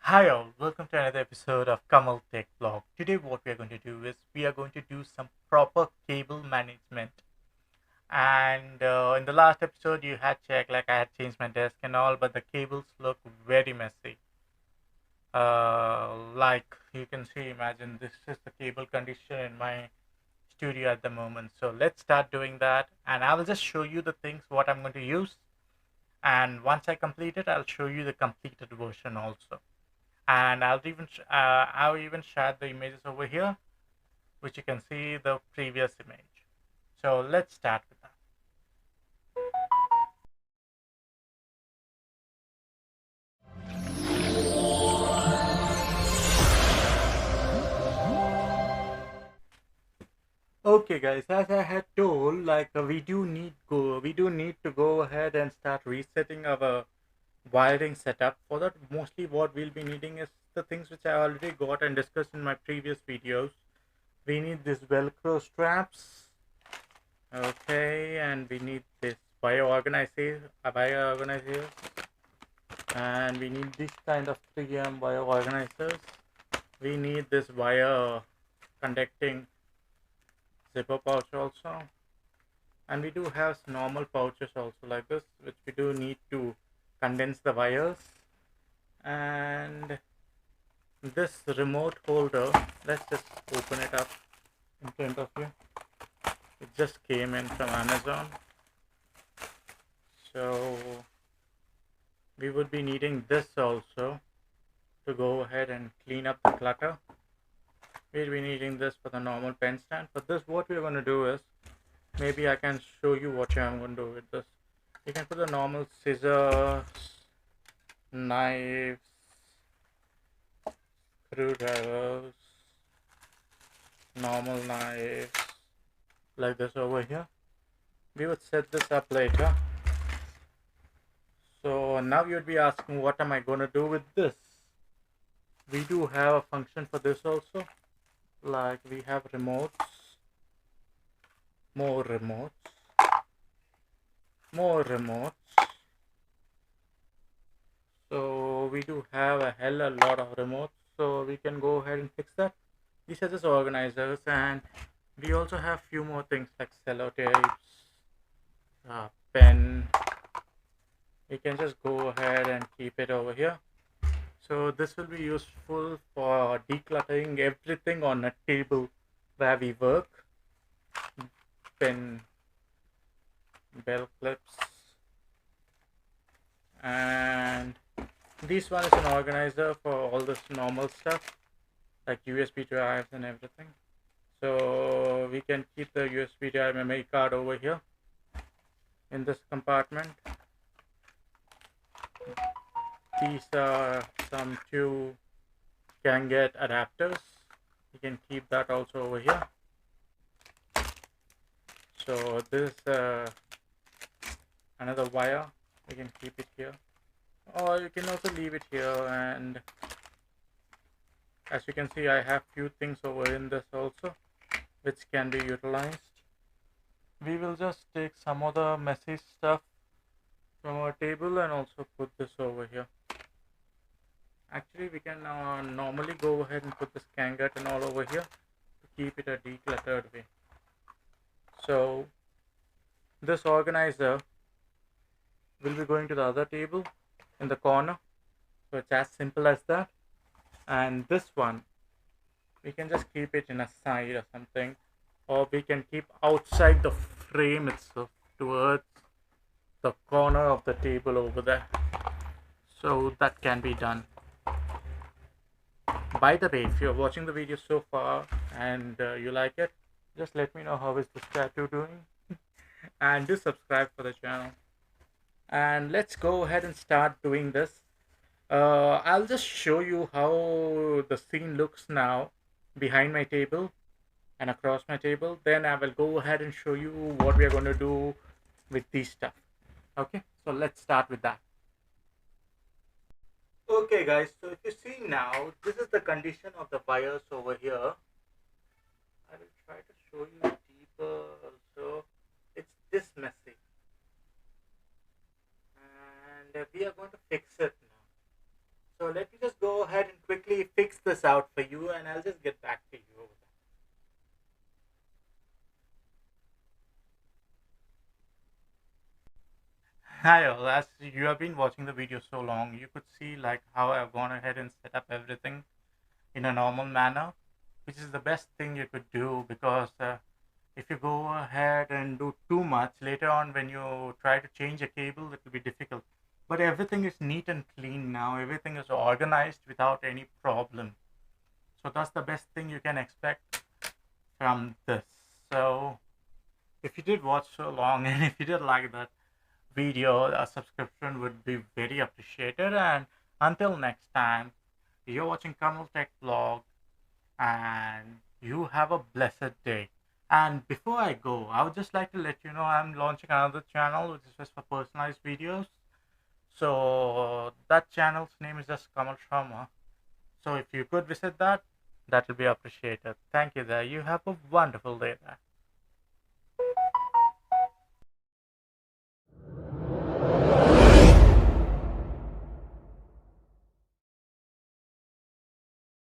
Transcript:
Hi all, welcome to another episode of kamaltechvlog. Today what we are going to do is we are going to do some proper cable management. And in the last episode you had checked like I had changed my desk and all, but the cables look very messy. Like you can see, imagine this is the cable condition in my studio at the moment. So let's start doing that and I will just show you the things what I'm going to use. And once I complete it, I'll show you the completed version also. And I'll even share the images over here, which you can see the previous image. So let's start with that. Okay guys, as I had told, like we do need to go ahead and start resetting our wiring setup. For that, mostly what we'll be needing is the things which I already got and discussed in my previous videos. We need this velcro straps, okay, and we need this wire organizer, and we need this kind of 3M wire organizers. We need this wire conducting zipper pouch also, and we do have normal pouches also like this, which we do need to condense the wires. And this remote holder, let's just open it up in front of you. It just came in from Amazon, so we would be needing this also to go ahead and clean up the clutter. We'll be needing this for the normal pen stand. For this, what we're going to do is, maybe I can show you what I'm going to do with this. You can put the normal scissors, knives, screwdrivers, normal knives, like this over here. We would set this up later. So now you'd be asking, what am I going to do with this? We do have a function for this also. Like we have remotes, more remotes, more remotes. So we do have a hell a lot of remotes, so we can go ahead and fix that. These are just organizers, and we also have few more things like sellotapes, pen. We can just go ahead and keep it over here. So this will be useful for decluttering everything on a table where we work. Pen, bell clips, and this one is an organizer for all this normal stuff like USB drives and everything. So we can keep the USB drive memory card over here in this compartment. These are some two can get adapters. You can keep that also over here. So this another wire, you can keep it here, or you can also leave it here. And as you can see, I have few things over in this also which can be utilized. We will just take some of the messy stuff from our table and also put this over here. Actually, we can normally go ahead and put this kangat and all over here to keep it a decluttered way. So this organizer will be going to the other table in the corner. So it's as simple as that. And this one, we can just keep it in a side or something, or we can keep outside the frame itself towards the corner of the table over there. So that can be done. By the way, if you're watching the video so far and you like it, just let me know how is this tattoo doing. And do subscribe for the channel. And let's go ahead and start doing this. I'll just show you how the scene looks now behind my table and across my table. Then I will go ahead and show you what we are going to do with these stuff. Okay, so let's start with that. Okay guys, so if you see now, this is the condition of the wires over here. I will try to show you deeper also. It's this messy, and we are going to fix it now. So let me just go ahead fix this out for you and I'll just get back to you. Hi all, as you have been watching the video so long, you could see like how I've gone ahead and set up everything in a normal manner, which is the best thing you could do because if you go ahead and do too much later on when you try to change a cable, it will be difficult. But everything is neat and clean now, everything is organized without any problem. So that's the best thing you can expect from this. So if you did watch so long and if you did like that video, a subscription would be very appreciated. And until next time, you're watching Kamal Tech Vlog and you have a blessed day. And before I go, I would just like to let you know I'm launching another channel which is just for personalized videos. So that channel's name is just Kamal Sharma. So if you could visit that, that will be appreciated. Thank you there. You have a wonderful day there.